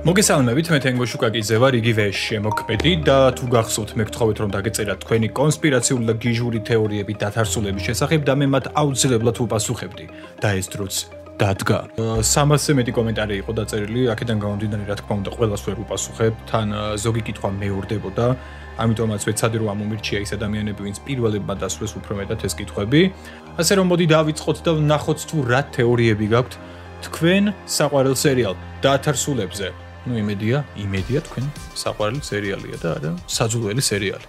მოგესალმებით, მე თენგო შუკაკიძე ვარ, იგივე შემოქმედი და თუ გახსოვთ, მე გთხოვეთ რომ დაგეწერათ თქვენი კონსპირაციული და გიჟური თეორიები დათარსულების შესახებ და მე მათ აუცილებლად ვუპასუხებდი და ეს დროც დადგა. 300-ზე მეტი კომენტარი იყო დაწერილი, აქედან გამომდინარე, რა თქმა უნდა, ყველას ვერ ვუპასუხებ, თან ზოგი კითხვა მეორდებოდა, ამიტომაც ვეცადე რომ ამომირჩია ის ადამიანები, ვინც პირველებმა დასვეს უფრო მეტად ეს კითხვები. ასე რომ მოდი დავიწყოთ და ვნახოთ თუ რა თეორიები გაქვთ თქვენ საყვარელ სერიალ დათარსულებზე. Ну, იმედია თქვენ საყვარელი სერიალია და არა საძულველი სერიალი.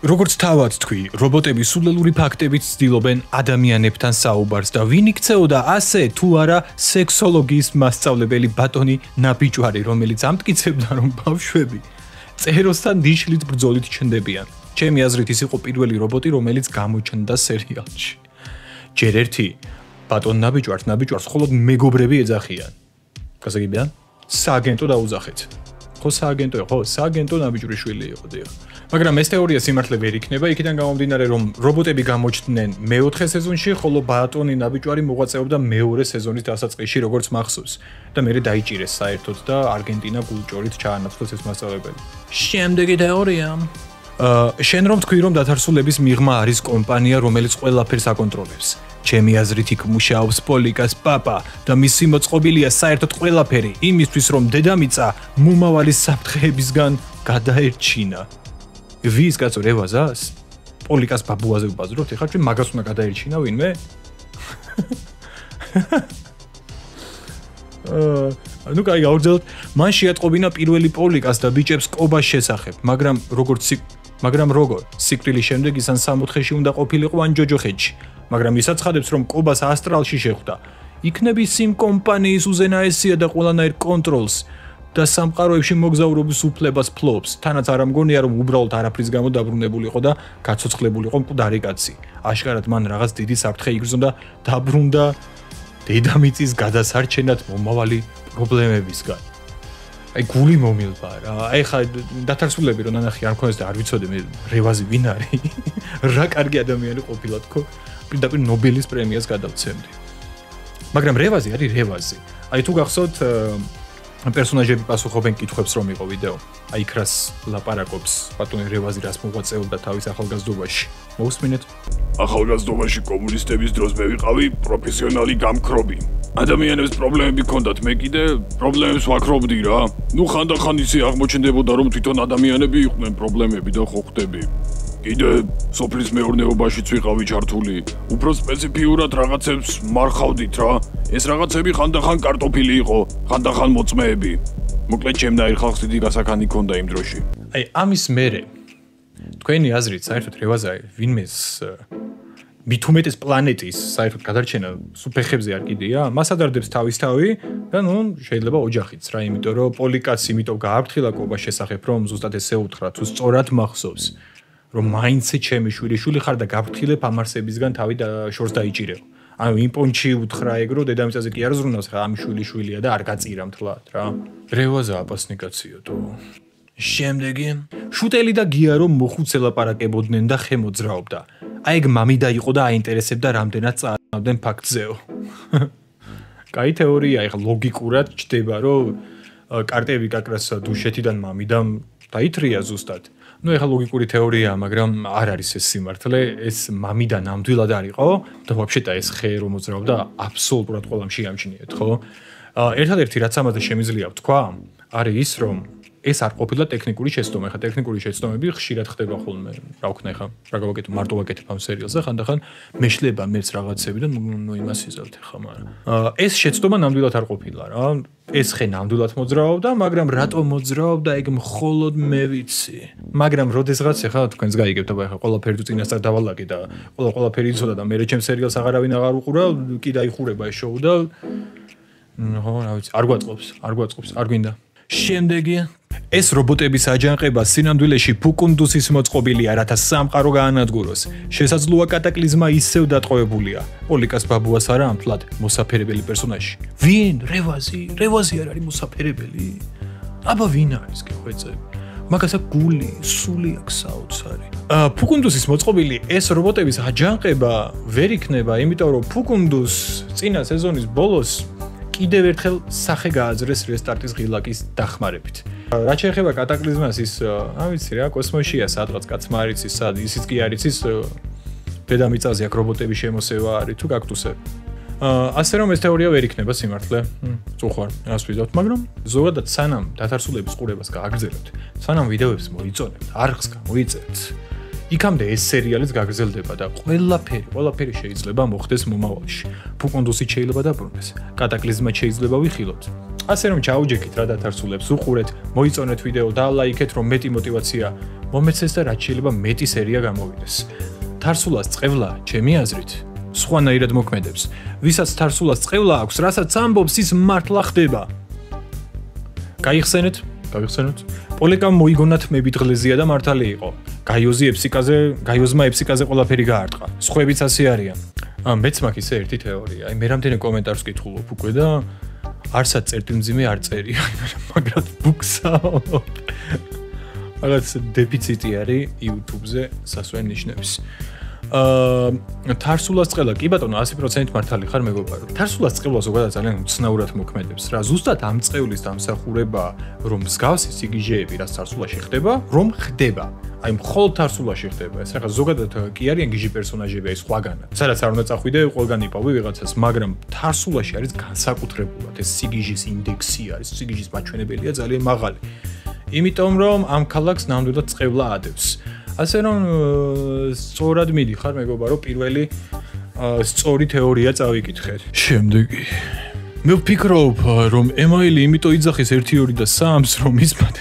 როგორც თავად თქვი, რობოტები სულელური ფაქტებით ცდილობენ ადამიანებთან საუბარს და ვინ იქცეოდა ასე თუ არა სექსოლოგიის მასწავლებელი ბატონი ნაბიჯვარი, რომელიც ამტკიცებდა, რომ ბავშვები წეროსთან დიშლით ბრძოლით ჩნდებიან. ჩემი აზრით ის იყო პირველი რობოტი, რომელიც გამოჩნდა სერიალში. ჯერ ერთი ბატონ ნაბიჯვარს მხოლოდ მეგობრები ეძახიან. გასაგებია? სააგენტო დაუძახეთ. ხო სააგენტო იყო, სააგენტო ნაბიჯვრიშვილი იყო დიახ. მაგრამ ეს თეორია სიმართლე ვერ იქნება, იქიდან გამომდინარე, რომ რობოტები გამოჩნდნენ მეოთხე სეზონში, ხოლო ბატონი ნაბიჯვარი მოღვაწეობდა მეორე სეზონის დასაწყისში, როგორც მახსოვს. და მერე დაიჭირეს საერთოდ და არგენტინა გულჭორით ჩაანაცვლეს ეს მასწავლებელი. შემდეგი თეორია. შენ რომ თქვი, რომ დათარსულების მიღმა არის კომპანია, რომელიც ყველაფერს აკონტროლებს. ჩემი აზრით იქ მუშაობს პოლიკას პაპა და მისი მოწყობილია საერთოდ ყველაფერი იმისთვის, რომ დედამიწა მომავალი საფრთხეებისგან გადაერჩინა. ვის კაცო რევაზას? პოლიკას ბაბუაზე ვბაზრობთ, ეხლა ჩვენ მაგას უნდა გადაერჩინა ვინმე? ну кай გაურძელოთ, მან შეატყობინა პირველი პოლიკას და ბიჭებს კობას შესახებ, მაგრამ როგორ სიკვდილის შემდეგ ის ან სამოთხეში უნდა ყოფილიყო ან ჯოჯოხეთში. მაგრამ ის აცხადებს, რომ კობას ასტრალში შეხვდა. იქნების იმ კომპანიის უზენაესია და ყველანაირ კონტროლს და სამყაროებში მოგზაურობის უფლებას ფლობს. თანაც არ ამგონია, რომ უბრალოდ არაფრის გამო დაბრუნებულიყო და გაცოცხლებულიყო მკვდარი კაცი. აშკარად მან რაღაც დიდი საფრთხე იგრძნო და დაბრუნდა დედამიწის გადასარჩენად მომავალი პრობლემებისგან. აი გული მომილვა რა. აი ხა დათარსულები რომ ნანახი არ მქონდეს და არ ვიცოდე მე რევაზი ვინ არის? რა კარგი ადამიანი ყოფილა თქო. პირდაპირ ნობელის პრემიას გადავცემდი. მაგრამ რევაზი არის რევაზი. აი თუ გახსოვთ პერსონაჟები პასუხობენ კითხვებს რომ იყო ვიდეო. აი ქრას ლაპარაკობს ბატონი რევაზი რას მოღვაწეობდა თავის ახალგაზრდობაში. მოусმინეთ? ახალგაზრდობაში კომუნისტების დროს მე ვიყავი პროფესიონალი გამქრობი. ადამიანებს პრობლემები ჰქონდათ, მე კიდე პრობლემებს ვაქრობდი რა. ნუ ხანდახან ისე აღმოჩნდებოდა რომ თვითონ ადამიანები იყვნენ პრობლემები და ხო ხვდები. კიდე სოფლის მეურნეობაშიც ვიყავი ჩართული. უფრო სპეციფიურად რაღაცებს მარხავდით რა. ეს რაღაცები ხანდახან კარტოფილი იყო, ხანდახან მოწმეები. მოკლედ ჩემნაირ ხალხს დიდი გასაქანი ჰქონდა იმ დროში. აი ამის მერე თქვენი აზრით საერთოდ რევაზა ვინმეს მithumetes პლანეტის საერთოდ გადარჩენა სუფეხებზე არ კიდია? მას ადარდებს თავისთავი და ნუ შეიძლება ოჯახიც რა, იმიტომ რომ პოლიკაც იმიტომ გააფრთხილა კობას შესახებ, რომ ზუსტად ესე უთხრა, თუ სწორად მახსოვს, რომ მაინცე ჩემი შვილიშვილი ხარ და გაფრთხილებ ამ არსებისგან თავი და შორს დაიჭირეო. ანუ იმ პონჩი უთხრა ეგ რომ დედამიწაზე კი არ ზრუნავს ხა ამ შვილიშვილია და არ გაწირა მთლად რა. რევაზა აპასნიკაციო თუ. შემდეგი შუტელი და გია რომ მოხუცე ლაპარაკებოდნენ და ხე მოძრაობდა. აი ეგ მამიდა იყო და აინტერესებდა რამდენად წააგავდნენ ფაქტზეო. კაი თეორია, ეხლა ლოგიკურად ჩდება რომ კარტები კაკრას დუშეთიდან მამიდამ დაითრია ზუსტად. ну ეხლა ლოგიკური თეორია, მაგრამ არ არის ეს სიმართლე, ეს მამიდა ნამდვილად არ იყო და ვაფშეტა ეს ხე რომ მოძრაობდა აბსოლუტურად ყველამ შეამჩნიეთ, ხო? ერთადერთი რაც ამაზე შემიძლია ვთქვა, არის ის რომ ეს არ ყოფილა ტექნიკური შეცდომა. ხა ტექნიკური შეცდომები ხშირად ხდება ხოლმე. რა ვქნა ხა? რა გავაკეთე? მარტო ვაკეთებ ამ სერიალზე, ხანდახან მეშლება მეც რაღაცები და ნუ იმას იზავთ ხა, მაგრამ ეს შეცდომა ნამდვილად არ ყოფილა რა. ეს ხე ნამდვილად მოძრაობდა, მაგრამ რატომ მოძრაობდა, ეგ მხოლოდ მე ვიცი. მაგრამ როდესღაც ხა თქვენს გაიგებთ, აბა ხა ყველაფერი თუ წინასწარ დავალაგე და ყველაფერი იცოდა და მე ჩემ სერიალს აღარავინ აღარ უყურა, კი დაიხურება ეს შოუ და ხო, რა ვიცი, არ გვაწყობს, არ გვინდა. შემდეგი ეს რობოტების აჯანყება სინამდვილეში ფუკუნდუსის მოწყობილია, რათა სამყარო გაანადგუროს. შესაძლოა კატაკლიზმა ისევ დატყვევებულია. პოლიკას ბაბუას არა ამთლად მოსაფერებელი პერსონაჟი. ვინ? რევაზი არ არის მოსაფერებელი? აბა ვინ არის გეხვეწები? მაგასაც გული, სული აქვს საოცარი. ფუკუნდუსის მოწყობილი ეს რობოტების აჯანყება ვერ იქნება, იმიტომ რომ ფუკუნდუს წინა სეზონის ბოლოს კიდევ ერთხელ სახე გააძრეს რესტარტის ღილაკის დახმარებით. რაც შეეხება კატაკლიზმას ის, ვიცი რა, კოსმოსშია სადღაც კაცმა არ იცის, სად ისიც კი არ იცის დედამიწაზე აქ რობოტების შემოსევა არის თუ კაქტუსები. ასე რომ ეს თეორია ვერ იქნება სიმართლე. წუხვარ, რას ვიზავთ, მაგრამ ზოგადად სანამ დათარსულების ყურებას გააგრძელებთ, სანამ ვიდეოებს მოიწონებთ, არხს გამოიწერთ, იქამდე ეს სერიალიც გაგრძელდება და ყველაფერი შეიძლება მოხდეს მომავალში. ფუკუნდუსი შეიძლება დაბრუნდეს, კატაკლიზმა შეიძლება ვიხილოთ. ასე რომ ჩაუჯექით რა დათარსულებს უყურეთ, მოიწონეთ ვიდეო და ლაიქეთ რომ მეტი мотиваცია მომეცეს და რაც შეიძლება მეტი სერია გამოვიდეს. თარსულას წევლა, ჩემი აზრით, სხვანაირად მოქმედებს. ვისაც თარსულას წევლა აქვს, რასაც ამბობს ის მართლა ხდება. გაიხსენეთ? პოლიკამ მოიგონათ მებიტღლეზია და მართალი იყო. გაიოზმა ეფსიკაზე ყველაფერი გაარტყა. სხვაებიც ასე არიან. მეც მაქვს ისე ერთი თეორია. მე რამდენი კომენტარს ვკითხულობ უკვე და არცად წერტილმძიმე არ წერია, მაგრამ ბუქსაო. რაღაც დეფიციტი არის YouTube-ზე სასვენ ნიშნების. თარსულას წელა კი ბატონო 100% მართალი ხარ მეგობარო. თარსულას წელა ზოგადად ძალიან უცნაურად მოქმედებს რა. ზუსტად ამ წევლის დამსახურება რომ მსგავსი სიგიჟეები რაც თარსულაში ხდება, რომ ხდება. აი მხოლოდ თარსულაში ხდება. ეს რაღაც ზოგადად კი არიან გიჟი პერსონაჟები აი სხვაგანად. სადაც არ უნდა წახვიდე, ყველგან იპოვე ვიღაცას, მაგრამ თარსულაში არის განსაკუთრებულად ეს სიგიჟის ინდექსი არის, სიგიჟის მაჩვენებელია ძალიან მაღალი. იმიტომ რომ ამ ქალაქს ნამდვილად წევლა ადევს. ასე რომ სწორად მიდიხარ მეგობარო პირველი სწორი თეორია წავიკითხეთ. შემდეგი მე ვფიქრობ რომ ემაილი იმიტომ იძახის 1 2 და 3-ს რომ ის მათ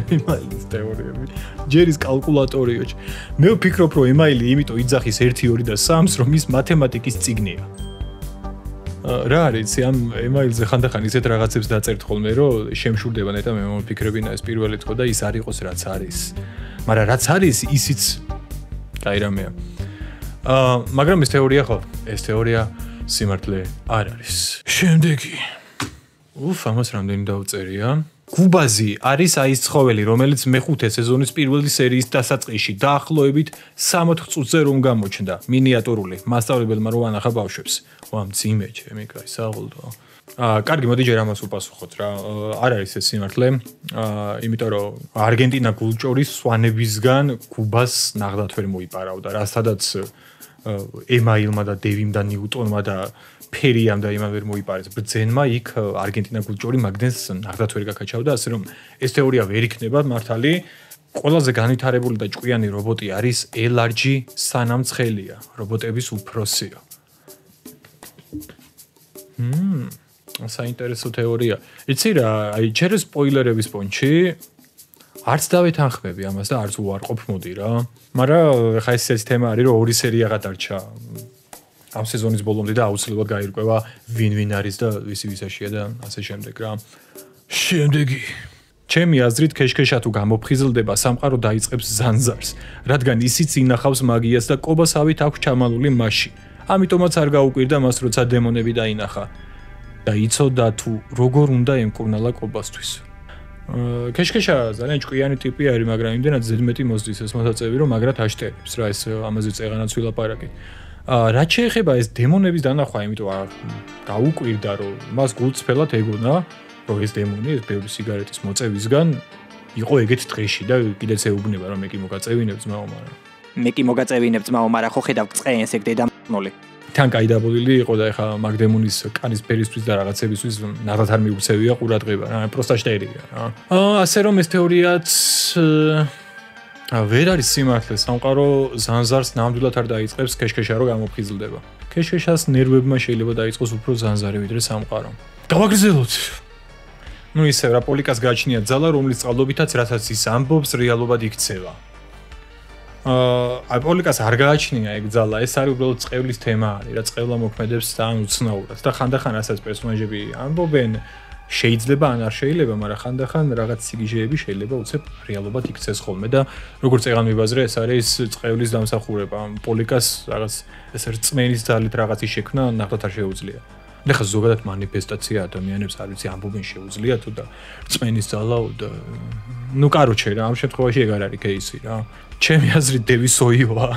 ემაილის თეორიები ჯერის კალკულატორიო. მე ვფიქრობ რომ ემაილი იმიტომ იძახის 1 2 და 3-ს რომ ის მათემატიკის წიგნია. რა არის ამ ემაილზე ხანდახან ისეთ რაღაცებს დაწერთ ხოლმე რომ შემშურდება ნეტა მე მომფიქრებინა ეს პირველი თქო და ის არ იყოს რაც არის. მაგრამ რაც არის ისიც კაი რამეა. მაგრამ ეს თეორია ხო? ეს თეორია სიმართლე არ არის. შემდეგი. ამას რამდენი დავწერია? კუბაზი არის აი ეს ცხოველი, რომელიც მეხუთე სეზონის პირველი სერიის დასაწყისში დაახლოებით 60 წუთზე რომ გამოჩნდა. მინიატურული, მასწავლებელმა რო ანახა ბავშვებს. მძიმე ჩემი კაი საყოლო. კარგი, მოდი ჯერ ამას უპასუხოთ რა. არ არის ეს სიმართლე. იმიტომ რომ არგენტინა გულჭორის სვანებისგან კუბას ნახდათ ვერ მოიპარავდა რა. სადაც ემაილმა და დევიმ და ნიუტონმა და ფერიამ და იმან ვერ მოიპარეს. ბრძენმა იქ არგენტინა გულჭორი მაგდენს ნახდათ ვერ გაკაჩავდა, ასე რომ ეს თეორია ვერ იქნება მართალი. ყველაზე განვითარებული და ჭკვიანი რობოტი არის ელარჯი სანამცხელია, რობოტების უფროსია. საინტერესო თეორია. იცი რა, აი ჯერ სპოილერების პონჩი არც დავეთანხმები ამას და არც უარყოფ მოდი რა. მაგრამ ხა ეს თემა არის რომ 2 სერია გადარჩა. ამ სეზონის ბოლომდე და აუცილებლად გაირკვევა ვინ არის და ვისი ვისაშია და ასე შემდეგ რა. შემდეგი. ჩემი აზრით ქეშქეშა თუ გამოფხიზლდება სამყარო დაიწყებს ზანზარს, რადგან ისიც ინახავს მაგიას და კობასავით აქვს ჩამალული მასში. ამიტომაც არ გაუკვირდა მას როცა დემონები დაინახა და იცოდა თუ როგორ უნდა ემკურნალა კობასთვის. ქეშქეშა ძალიან ჭკვიანი ტიპი არის, მაგრამ იმდენად ზედმეტი მოსდის ეს მოსაწევი რომ მაგრად აშტერებს რა ეს ამაზე წეღანაც ვილაპარაკი. რაც შეეხება ეს დემონების დანახვა, იმიტომ გაუკვირდა რომ მას გულწრფელად ეგონა რომ ეს დემონი ეს ბევრი სიგარეტის მოწევისგან იყო ეგეთ დღეში და კიდეც ეუბნება რომ მე კი მოგაწევინებ ძმაო, მაგრამ მე კი მოგაწევინებ ძმაო, მაგრამ ხო ხედავ წეენს ეგ დედამონი. თან გაიდაბოლილი იყო და ეხა მაგ დემონის კანის ფერისთვის და რაღაცებისთვის ნახათ არ მიუქცევია ყურადღება რა, პროსტა შტერია რა. ასე რომ ეს თეორიაც ვერ არის სიმართლე, სამყარო ზანზარს ნამდვილად არ დაიწყებს ქეშქეშა რო გამოფხიზლდება. ქეშქეშას ნერვებმა შეიძლება დაიწყოს უფრო ზანზარი ვიდრე სამყარო. გავაგრძელოთ. ისე რა პოლიკას გააჩნია ძალა, რომლის წყალობითაც რასაც ის ამბობს რეალობად იქცევა. პოლიკას არ გააჩნია ეგ ძალა, ეს არის უბრალოდ წყევლის თემა არის, რა წყევლა მოქმედებს ძალიან უცნაურად და ხანდახან რასაც პერსონაჟები ამბობენ, შეიძლება ან არ შეიძლება, მაგრამ ხანდახან რაღაც სიგიჟეები შეიძლება უცებ რეალობად იქცეს ხოლმე და როგორც წეგან მიბაზრე, ეს არის წყევლის დამსახურება. პოლიკას რაღაც ეს რწმენის ძალით რაღაცის შექმნა ნახოთ არ შეუძლია. ეხლა ზოგადად მანიფესტაცია ადამიანებს არ ვიცი ამბობენ შეუძლია თუ და რწმენის ძალაო და კაროჩე რა, ამ შემთხვევაში ეგ არ არის кейსი რა. ჩემი აზრით დევისოიოა.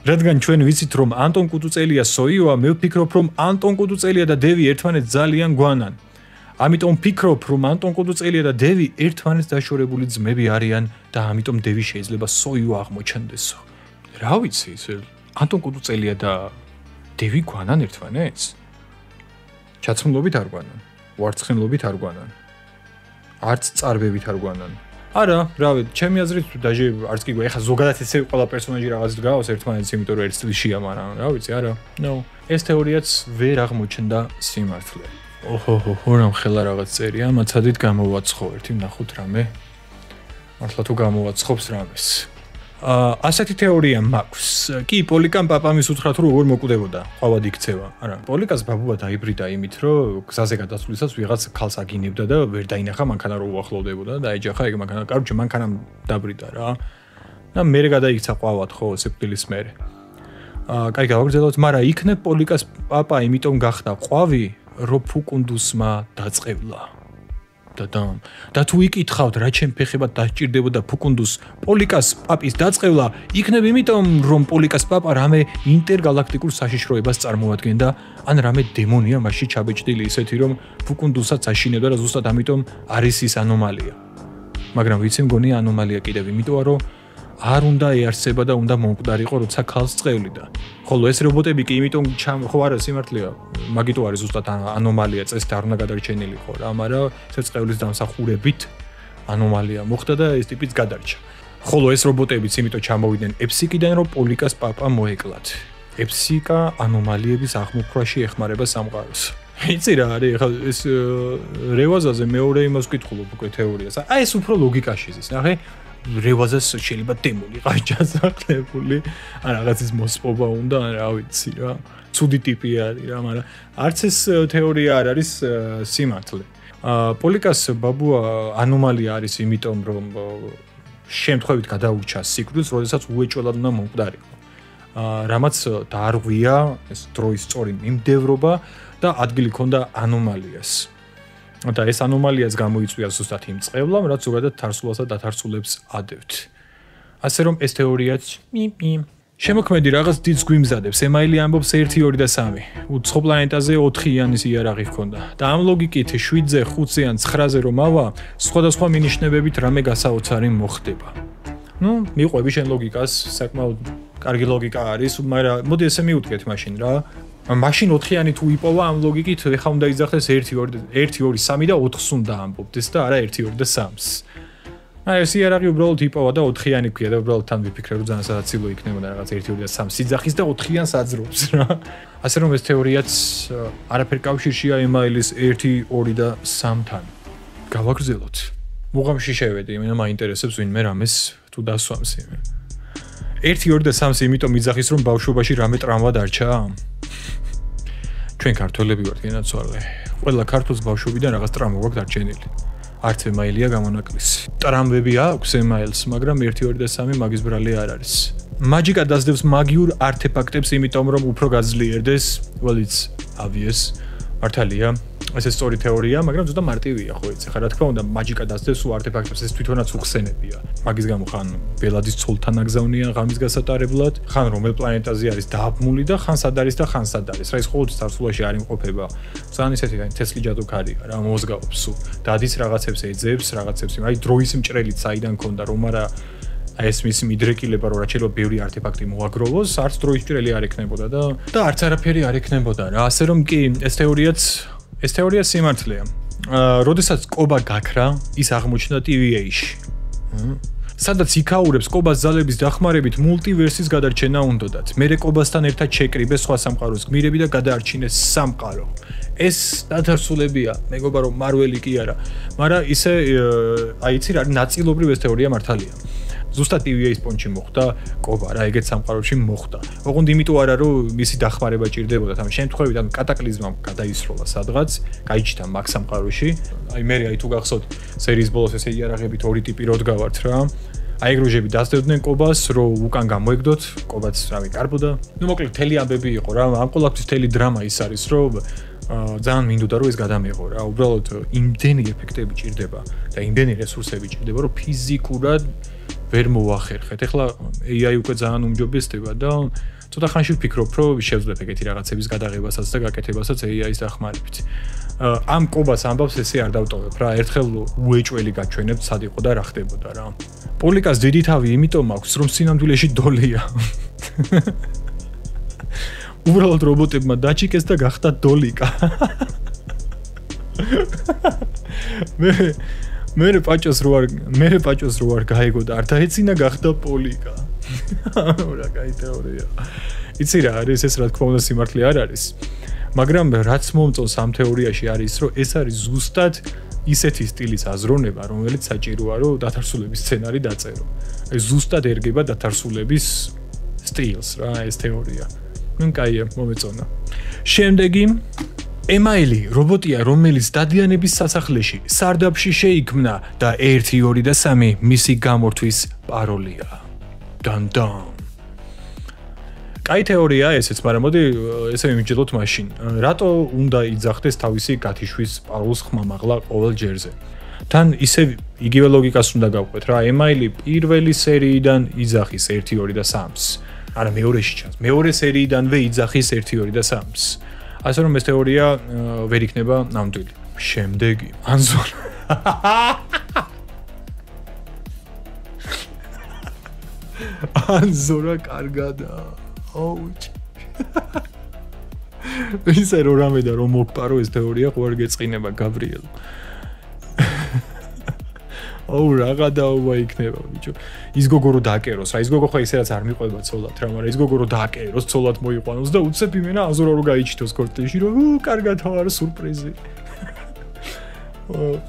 რადგან ჩვენ ვიცით რომ ანტონ კუტუწელია სოიოა, მე ვფიქრობ რომ ანტონ კუტუწელია და დევი ერთმანეთს ძალიან გვანან. ამიტომ ვფიქრობ რომ ანტონ კუტუწელია და დევი ერთმანეთს დაშორებული ძმები არიან და ამიტომ დევი შეიძლება სოიო აღმოჩნდესო. რა ვიცი, ანტონ კუტუწელია და დევი გვანან ერთმანეთს? ჩაცმულობით არ გვანან, ვარცხნილობით არ გვანან. არც წარბებით არ გვანან. არა, რავი, ჩემი აზრით დაჟე არც კი ეხა ზოგადად ესე ყველა პერსონაჟი რაღაც გავს ერთმანეთს, იმიტომ რომ ერთ სტილშია, მაგრამ რა ვიცი, არა. No, ეს თეორიაც ვერ აღმოჩნდა სიმართლე. ოჰო, რამ ხელა რაღაც წერია, მაცადით გამოვაცხო ერთი ნახოთ რამე. მართლა თუ გამოვაცხობს რამეს. ასეთი თეორია მაქვს. კი, პოლიკამ პაპამის უთხრათ რომ როგორ მოკვდებოდა, ყავად იქცევა. არა, პოლიკას ბაბუა დაიბრიდა იმით, რომ გზაზე გადასვლისას ვიღაც ქალს აგინებდა და ვერ დაინახა მანქანა რო უახლოვდებოდა და დაეჯახა ეგ მანქანა. კაროჩე, მანქანამ დაბრიდა რა. და მერე გადაიქცა ყავად ხო, სიკვდილის მერე. კაი, გავაგრძელოთ, მაგრამ იქნებ პოლიკას პაპა იმიტომ გახდა ყვავი, რომ ფუკუნდუსმა დაწყევლა. და თუ იკითხავთ რა ჩემ ფეხებად დაჭირდებოდა ფუკუნდუს პოლიკას პაპის დაწყევლა, იქნებ იმიტომ რომ პოლიკას პაპა რამე ინტერგალაქტიკურ საშიშროებას წარმოადგენდა, ან რამე დემონია მასში ჩაბეჭდილი ისეთი რომ ფუკუნდუსაც აშინებდა და ზუსტად ამიტომ არის ის ანომალია. მაგრამ ვიცი მგონი ანომალია კიდევ იმიტოა რომ არ უნდა ეარსება და უნდა მომკვდარიყო როცა ქალს წევლიდა. ხოლო ეს რობოტები კი იმიტომ ხო არა სიმართლეა, მაგიტო არის ზუსტად ანომალია, წესით არ უნდა გადარჩენილიყო რა, მაგრამ ეს წევლის დამსახურებით ანომალია მოხდა და ეს ტიპიც გადარჩა. ხოლო ეს რობოტებიც იმიტომ ჩამოვიდნენ ეფსიკიდან, რომ პოლიკას პაპა მოეკლათ. ეფსიკა ანომალიების აღმოფხვაში ეხმარება სამყაროს. იცი რა არის, ხა ეს რევაზაზე მეორე იმას ვკითხულობ უკვე თეორიას. აი ეს უფრო ლოგიკაში ზის, ნახე. რევაზას შეიძლება დემონი ყავს ჩასახლებული, ან რაღაცის მოსპობა უნდა, რა ვიცი რა. ცუდი ტიპი არის რა, მაგრამ არც ეს თეორია არ არის სიმართლე. პოლიკას ბაბუა ანომალია არის იმიტომ, რომ შემთხვევით გადაურჩა სიკვდილს, როდესაც უეჭველად უნდა მომკვდარიყო. რამაც დაარღვია ეს დროის სწორი მიმდევრობა და ადგილი ჰქონდა ანომალიას. და ეს ანომალიაც გამოიწვია ზუსტად იმ წყევლამ, რაც ზოგადად თარსულას და დათარსულებს ადევთ. ასე რომ ეს თეორიაც შემოქმედი რაღაც დიდს გვიმზადებს. ემაილი ამბობს 1, 2 და 3. უცხო პლანეტაზე 4 იანის იარაღი ჰქონდა. და ამ ლოგიკით 7-ზე, 5-ზე ან 9-ზე რომ ავა, სხვადასხვა მინიშნებებით რამე გასაოცარი მოხდება. მიყვები შენ ლოგიკას, საკმაოდ კარგი ლოგიკა არის, მაგრამ მოდი ესე მივუდგეთ მაშინ რა. მაშინ 4-იანი თუ იპოვა ამ ლოგიკით, ეხა უნდა იძახდეს 1, 2, 3 და 4-ს უნდა ამბობდეს და არა 1, 2 და 3-ს. აი ეს იარაღი უბრალოდ იპოვა და 4-იანი ქვია და უბრალოდ თან ვიფიქრე რომ ძალიან სადაცილო იქნებოდა რაღაც 1, 2 და 3 იძახის და 4-იანს აძრობს რა. ასე რომ ეს თეორიაც არაფერ კავშირშია ემაილის 1, 2 და 3-თან. გავაგრძელოთ. მუღამში შევედი, მე მაინტერესებს ვინმე რამეს თუ დასვამს იმე. 1, 2 და 3 იმიტომ იძახის რომ ბავშვობაში რამე ტრამვა დარჩა. ჩვენ ქართველები ვართ გენაცვალე. ყველა ქართულს ბავშვობიდან რაღაც ტრამვა გვაქვს დარჩენილი. არც ემაილია გამონაკლისი. ტრამვები აქვს ემაილს, მაგრამ 1, 2 და 3 მაგის ბრალი არ არის. მაჯიკა დაძდევს მაგიურ არტეფაქტებს, იმიტომ რომ უფრო გაძლიერდეს, well it's obvious. მართალია, ეს სწორი თეორია, მაგრამ ზუსტად მარტივია, ხო იცი, ხა რა თქმა უნდა, მაჯიკა დაძდევს არტეფაქტებს, ეს თვითონაც უხსენებია. მაგის გამო ხან ბელადის ცოლთან აგზავნიან ღამის გასატარებლად, ხან რომელ პლანეტაზე არის დააბმული და ხან სად არის და ხან სად არის. რა ის ყოველთვის თარსულაში არ იმყოფება. ძალიან ისეთი თესლი ჯადოქარია რა, მოზგავებს სულ. დადის რაღაცებს ეძებს, რაღაცებს, აი დროის მჭრელიც საიდან ქონდა რომ არა აი ეს მისი მიდრეკილება რომ რაც შეიძლება ბევრი არტეფაქტი მოაგროვოს, არც დროის მჭრელი არ ექნებოდა და არც არაფერი არ ექნებოდა რა. ასე რომ კი ეს თეორია სიმართლეა. როდესაც კობა გაქრა, ის აღმოჩნდა TVA-ში. სადაც იქაურებს კობას ძალების დახმარებით მულტივერსის გადარჩენა უნდოდათ. მერე კობასთან ერთად შეკრიბეს სხვა სამყაროს გმირები და გადაარჩინეს სამყარო. ეს დათარსულებია, მეგობრებო, რომ მარველი კი არა, მაგრამ ისე აი იცი რა, ნაწილობრივ ეს თეორია მართალია. ზუსტად TVA-ის პონჩი მოხდა კობა რა, ეგეც სამყაროში მოხდა. ოღონდ იმიტომ არა რომ მისი დახმარება ჭირდებოდა, ამ შემთხვევით ან კატაკლიზმამ გადაისროლა სადღაც, გაიჩნდა მაგ სამყაროში. აი მე თუ გახსოვთ სერიის ბოლოს ესე იარაღებით ორი ტიპი რო დგავართ რა. აი ეგროჟები დასდევდნენ კობას, რომ უკან გამოეგდოთ, კობაც რავი კარბოდა. მოკლედ მთელი ამბები იყო რა, ამ ყოველთვის მთელი დრამა ის არის, რომ ძალიან მინდოდა რომ ეს გადამეღო რა. უბრალოდ იმდენი ეფექტები ჭირდება და იმდენი რესურსები ჭირდება, რომ ფიზიკურად ვერ მოახერხეთ. ეხლა AI უკვე ძალიან უმჯობესდება და ცოტა ხანში ვფიქრობ, რომ შევძლებ ეგეთი რაღაცების გადაღებასაც და გაკეთებასაც AI-ის დახმარებით. ამ კობას ამბავს ესე არ დავტოვებ რა, ერთხელ უეჭველი გაჩვენებთ სად იყო და რა ხდებოდა რა. პოლიკას დიდი თავი იმიტომ აქვს, რომ სინამდვილეში დოლია. უბრალოდ რობოტებმა დაჭიკეს და გახდა დოლიკა. მე პაჭოს რო არ გაიგო და არ დაეცინა გახდა პოლიკა. რა კაი თეორია. იცი რა არის ეს რა თქმა უნდა სიმართლე არ არის. მაგრამ რაც მომწონს ამ თეორიაში არის რომ ეს არის ზუსტად ისეთი სტილის აზროვნება, რომელიც საჭიროა რომ დათარსულების სცენარი დაწერო. აი ზუსტად ერგება დათარსულების სტილს რა ეს თეორია. ნუ კაია მომეწონა. შემდეგი ემაილი რობოტია, რომელიც დადიანების სასახლეში სარდაფში შეიქმნა და 1 2 და 3 მისი გამორთვის პაროლია. დან. კაი თეორია ესეც, მაგრამ მოდი ესე მიმჯელოთ მაშინ. რატო უნდა იძახდეს თავისი გათიშვის პაროლს ხმამაღლა ყოველ ჯერზე? თან ისე იგივე ლოგიკას უნდა გავყვეთ რა. ემაილი პირველი სერიიდან იძახის 1 2 და 3-ს. არა მეორეში ჩანს. მეორე სერიიდანვე იძახის 1 2 და 3-ს. ასე რომ ეს თეორია ვერ იქნება ნამდვილი. შემდეგი ანზორ ანზორა კარგადა. ოუჩ. ისე რომ რამე და რომ მოგპარო ეს თეორია ყოველ გეწყინება გაბრიელ. აუ რაღა დაობა იქნება ბიჭო. ის გოგო რო დააკეროს, რა ის გოგო ხო ისე რაც არ მიყვება ცოლად რა, მაგრამ ის გოგო რო დააკეროს, ცოლად მოიყვანოს და უცებ იმენა აზორა რო გაიჩითოს კორტეჟში, რომ კარგად ვარ სურპრიზი.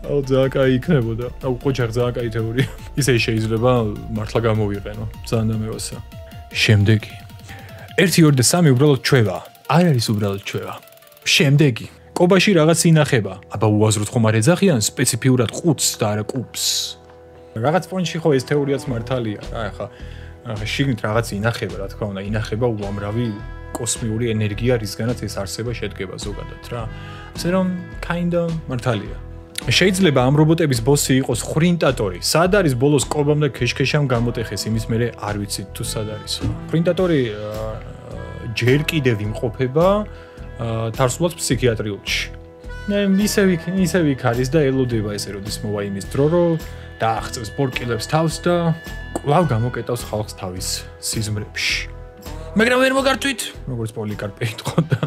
აუ ძაკა იქნებოდა. აუ ყოჩარ ძაკა თეორია. ისე შეიძლება მართლა გამოვიყენო. ძალიან დამევასა. შემდეგი 1 2 და 3 უბრალოდ ჩვევა. არ არის უბრალოდ ჩვევა. შემდეგი კობაში რაღაც ინახება. აბა უაზროდ ხომ არ ეძახიან სპეციფიურად ყუთს და არა კუბს. რაღაც პონჩი ხო ეს თეორიაც მართალია. რა ხა შიგნით რაღაც ინახება, რა თქმა უნდა, ინახება უამრავი კოსმიური ენერგია, რისგანაც ეს არსება შედგება ზოგადად რა. ასე რომ kinda მართალია. შეიძლება ამ რობოტების ბოსი იყოს ხრინტატორი. სად არის ბოლოს კობამ და ქეშქეშამ გამოტეხეს, იმის მერე არ ვიცით თუ სად არის. ხრინტატორი ჯერ კიდევ იმყოფება თარსულად ფსიქიატრიულში. ისე ვიქ არის და ელოდება ესე როდის მოვა იმის დრო, რომ დააღწევს ბორკილებს თავს და კვლავ გამოკეტავს ხალხს თავის სიზმრებში. მაგრამ ვერ მოგართვით, როგორც პოლიკარპე იტყოდა.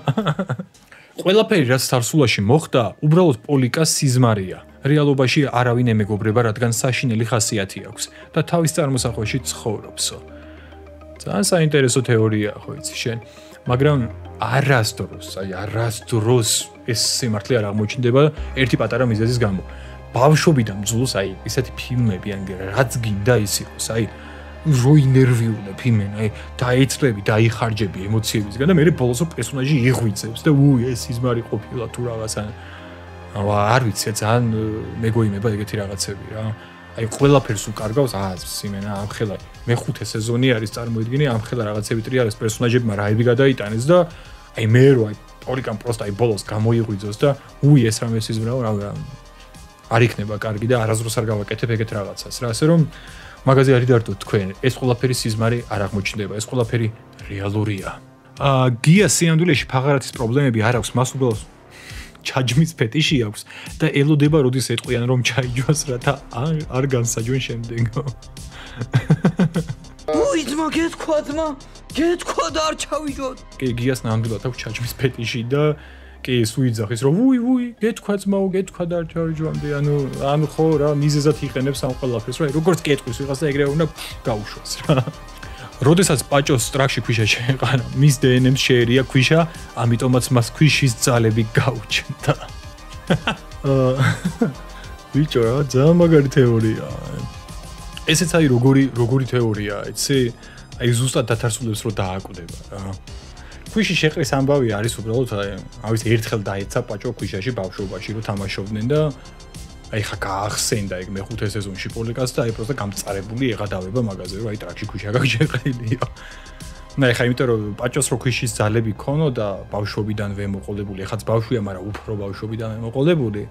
ყველაფერი რაც თარსულაში მოხდა, უბრალოდ პოლიკას სიზმარია. რეალობაში არავინ ემეგობრება, რადგან საშინელი ხასიათი აქვს და თავის წარმოსახვეში ცხოვრობსო. ძალიან საინტერესო თეორია ხო იცი შენ, მაგრამ არასდროს ეს სიმართლე არ აღმოჩნდება ერთი პატარა მიზეზის გამო. ბავშვობიდან მძულს აი ესეთი ფილმები ან რაც გინდა ის იყოს, აი რო ინერვიულებ იმენა, აი დაეცლები, დაიხარჯები ემოციებისგან და მე ბოლოს პერსონაჟი იღვიძებს და ეს სიზმარი ყოფილა თუ რაღაცა. არ ვიცი, ძალიან მეგოიმება ეგეთი რაღაცები რა. აი ყველაფერს უკარგავს სიმენა ამხელა. მე-5 სეზონი არის წარმოიდგინე, ამხელა რაღაცები ტრიალეს პერსონაჟებმა რაები გადაიტანეს და აი მე რო აი პოლიკამ პროსტა აი ბოლოს გამოიღვიძოს და ეს რამე სიზმრაო რა არ იქნება კარგი და არასდროს არ გავაკეთებ ეგეთ რაღაცას რა. ასე რომ მაგაზე არ იდარდოთ თქვენ, ეს ყველაფერი სიზმარი არ აღმოჩნდება, ეს ყველაფერი რეალურია. გია სინამდვილეში ფაღარათის პრობლემები არ აქვს, მას უბრალოდ ჩაჯმის ფეტიში აქვს და ელოდება როდის ეტყვიან რომ ჩაიჯვას რათა არ განსაჯვენ შემდეგო. ძმა გეთქვა და არ ჩავიჯვოთ. კი გიას ნამდვილად აქვს ჩაჯმის ფეტიში და კი ის უიძახის რომ გეთქვა ძმაო, გეთქვა და არ ჩავიჯვამდე, ანუ ხო რა მიზეზად იყენებს ამ ყველაფერს, რა როგორც კეთვის ვიღაც და ეგრევე უნდა გაუშვას რა. როდესაც პაჭოს ტრაქში ქვიშა შეეყარა, მის დნმ-ს შეერია ქვიშა, ამიტომაც მას ქვიშის ძალები გაუჩნდა. ბიჭო რა, ძალიან მაგარი თეორია. ესეც აი როგორი თეორია, იცი? აი ზუსტად დათარსულებს რო დააკვდება რა. ქვიში შეყრის ამბავი არის უბრალოდ აი ერთხელ დაეცა პაჭო ქვიშაში ბავშვობაში რო თამაშობდნენ და აი ხა გაახსენდა ეგ მე-5 სეზონში პოლიკას და აი პროსტა გამწარებული ეღადავება მაგაზე რომ აი ტრაქში ქვიშა გაგშეყრილია. ნაი ხა იმიტომ რომ პაჭოს რო ქვიშის ძალები ქონო და ბავშვობიდანვე მოყოლებული, ეხაც ბავშვია, მაგრამ უფრო ბავშვობიდანვე მოყოლებული.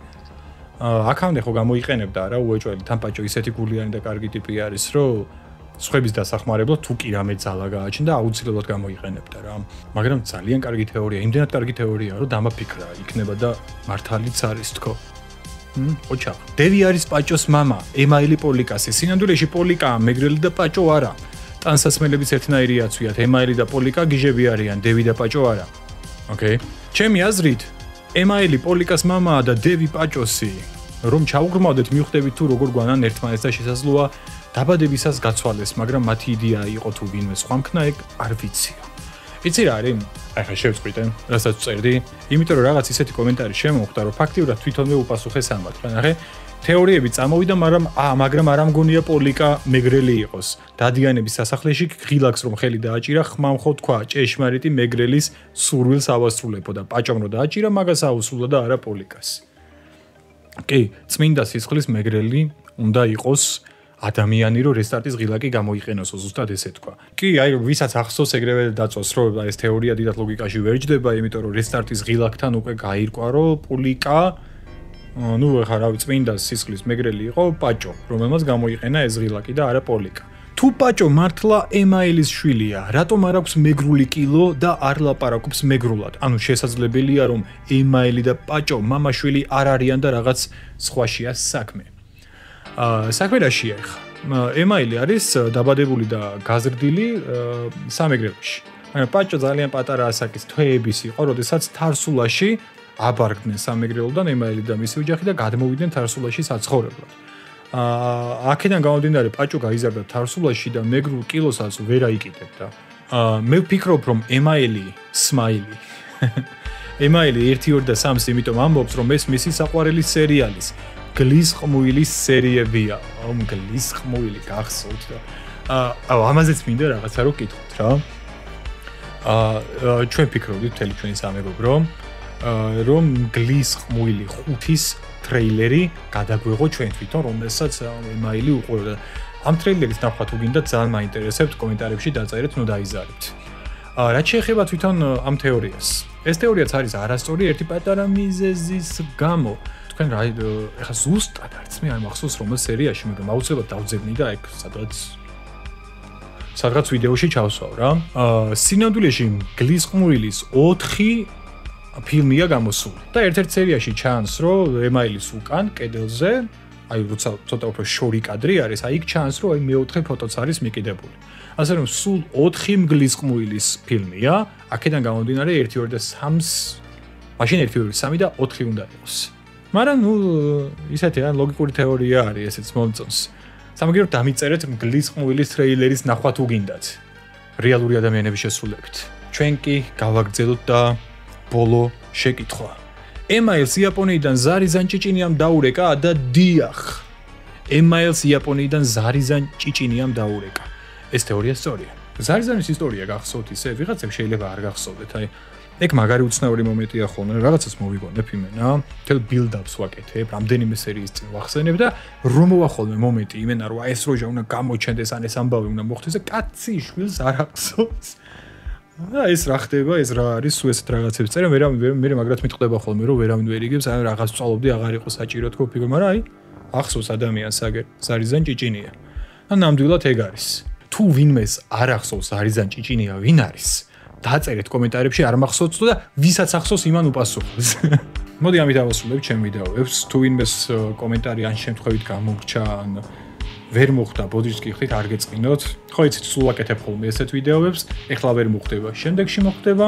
აქამდე ხო გამოიყენებდა რა უეჭველი, თან პაჭო ისეთი გულიანი და კარგი ტიპი არის, რომ სხვების დასახმარებლად თუ კი რამე ძალა გააჩნდა, აუცილებლად გამოიყენებდა რა. მაგრამ ძალიან კარგი თეორია, იმდენად კარგი თეორია, რომ დამაფიქრა იქნება და მართალიც არის თქო. ოჩახ. დევი არის პაჭოს მამა, ემაილი პოლიკასი. სინამდვილეში პოლიკა მეგრელი და პაჭო არა. ტანსაცმელების ერთნაირი აცვიათ, ემაილი და პოლიკა გიჟები არიან, დევი და პაჭო არა. ოკეი. ჩემი აზრით, ემაილი პოლიკას მამაა და დევი პაჭოსი. რომ ჩაუღრმავდეთ, მივხვდებით თუ როგორ გვანან ერთმანეთს და შესაძლოა დაბადებისას გაცვალეს, მაგრამ მათი იდეა იყო თუ ვინმე სხვა მქნა ეგ არ ვიცია. იცი რა არის? ახლა შევწყვიტე, რასაც წერდი, იმიტომ რომ რაღაც ისეთი კომენტარი შემოხვდა, რომ ფაქტიურად თვითონვე უპასუხეს ამათ. რა ნახე? თეორიები წამოვიდა, მაგრამ არ ამგონია პოლიკა მეგრელი იყოს. დადიანების სასახლეში ღილაკს რომ ხელი დააჭირა, ხმამხო თქვა, ჭეშმარიტი მეგრელის სურვილს ავასრულებო და პაჭომ რომ დააჭირა, მაგას აუსრულა და არა პოლიკას. კი, წმინდა სისხლის მეგრელი უნდა იყოს ადამიანი, რომ რესტარტის ღილაკი გამოიყენოსო, ზუსტად ესე თქვა. კი, აი, ვისაც ახსოვს ეგრევე დაწოს, რომ ეს თეორია დიდად ლოგიკაში ვერ ჯდება, იმიტომ რომ რესტარტის ღილაკთან უკვე გაირკვა, რომ პოლიკა ну, ხა რავი, წმინდა სისხლის მეგრელი იყო პაჭო, რომელმაც გამოიყენა ეს ღილაკი და არა პოლიკა. თუ პაჭო მართლა ემაილის შვილია, რატომ არ აქვს მეგრული კილო და არ ლაპარაკობს მეგრულად? ანუ შესაძლებელია, რომ ემაილი და პაჭო მამაშვილი არ არიან და რაღაც სხვაშია საქმე. საქმე რაშია ხა? ემაილი არის დაბადებული და გაზრდილი სამეგრელოში. მაგრამ პაჭო ძალიან პატარა ასაკის თვეების იყო, როდესაც თარსულაში აბარგდნენ სამეგრელოდან ემაილი და მისი ოჯახი და გადმოვიდნენ თარსულაში საცხოვრებლად. აქედან გამომდინარე პაჭო გაიზარდა თარსულაში და მეგრულ კილოსაც ვერ აიკიდებდა. მე ვფიქრობ, რომ ემაილი სმაილი. ემაილი 1, 2 და 3, იმიტომ ამბობს, რომ ეს მისი საყვარელი სერიალის გლის ყმუილის სერიებია. გლის ყმუილი გახსოვთ და ამაზეც მინდა რაღაცა რო კითხოთ რა. ჩვენ ფიქრობდით მთელი ჩვენი სამეგობრო, რომ გლის ყმუილი 5-ის ტრეილერი გადაგვეღო ჩვენ თვითონ, რომელსაც ემაილი უყურებდა. ამ ტრეილერის ნახვა თუ გინდა ძალიან მაინტერესებთ, კომენტარებში დაწერეთ, ნუ დაიზარეთ. რაც შეეხება თვითონ ამ თეორიას. ეს თეორიაც არის არასწორი ერთი პატარა მიზეზის გამო. თქვენ რა ეხა ზუსტად არც მე არ მახსოვს რომელ სერიაში, მაგრამ აუცილებლად დავძებნი და ეგ სადღაც ვიდეოში ჩავსვავ რა. სინამდვილეში გლის ყმუილის 4 ფილმია გამოსული და ერთ-ერთ სერიაში ჩანს, რომ ემაილის უკან კედელზე, აი როცა ცოტა უფრო შორი კადრი არის, აი იქ ჩანს, რომ აი მეოთხე ფოტოც არის მიკიდებული. ასე რომ სულ 4 მგლის ყმუილის ფილმია, აქედან გამომდინარე 1, 2 და 3-ს, მაშინ 1, 2, 3 და 4 უნდა იყოს. მაგრამ ნუ ისეთი რა ლოგიკური თეორია არის, ესეც მომწონს. სამაგიეროდ დამიწერეთ მგლის ყმუილის ტრეილერის ნახვა თუ გინდათ. რეალური ადამიანების შესრულებით. ჩვენ კი გავაგრძელოთ და ბოლო შეკითხვა. ემაილს იაპონიიდან ზარიზან ჭიჭინიამ დაურეკა და დიახ. ემაილს იაპონიიდან ზარიზან ჭიჭინიამ დაურეკა. ეს თეორია სწორია. ზარიზანის ისტორია გახსოვთ ისე, ვიღაცებს შეიძლება არ გახსოვდეთ, აი ეგ მაგარი უცნაური მომენტია ხოლმე, რაღაცას მოვიგონებ იმენა, თელ ბილდაპს ვაკეთებ, რამდენიმე სერიის წინ ვახსენებ და რომ მოვახოლმე მომენტი იმენა, რომ აი ეს როჟა უნდა გამოჩენდეს, ან ეს ამბავი უნდა მოხდეს და კაცი შვილს არ ახსოვს. ეს რა ხდება, ეს რა არის, სულ ესეთ რაღაცებს წერე, მე მაგრად მიტყდება ხოლმე, რომ ვერავინ ვერ იგებს, აი რაღაც წვალობდი, აღარ იყო საჭირო თქო, ფიქრობ, მაგრამ აი ახსოვს ადამიანს აგერ, ზარიზან ჭიჭინია. ან ნამდვილად ეგ არის. თუ ვინმეს არ ახსოვს ზარიზან ჭიჭინია ვინ არის? დაწერეთ კომენტარებში, არ მახსოვს და ვისაც ახსოვს იმან უპასუხოს. მოდი ამით ავასრულებ ჩემ ვიდეოებს, თუ ვინმეს კომენტარი ან შემთხვევით გამოგრჩა, ან ვერ მოხდა, ბოდიშს გიხდით, არ გეწყინოთ. ხო იცით, სულ აკეთებ ხოლმე ესეთ ვიდეოებს, ეხლა ვერ მოხდება, შემდეგში მოხდება.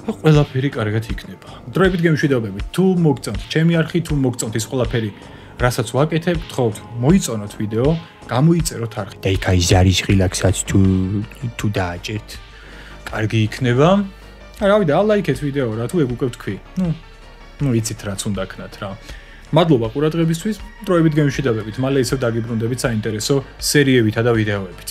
ყველაფერი კარგად იქნება. დროებით გემშვიდობებით. თუ მოგწონთ ჩემი არხი, თუ მოგწონთ ის ყველაფერი, რასაც ვაკეთებ, გთხოვთ, მოიწონოთ ვიდეო, გამოიწეროთ არხი. და იქ აი ზარის ღილაკსაც თუ დააჭერთ, კარგი იქნება. რავი და ლაიქეთ ვიდეო რა, თუ ეგ უკვე ვთქვი. ნუ იცით რაც უნდა ქნათ რა. მადლობა ყურადღებისთვის. დროებით გემშვიდობებით. მალე ისევ დაგიბრუნდებით საინტერესო სერიებითა და ვიდეოებით.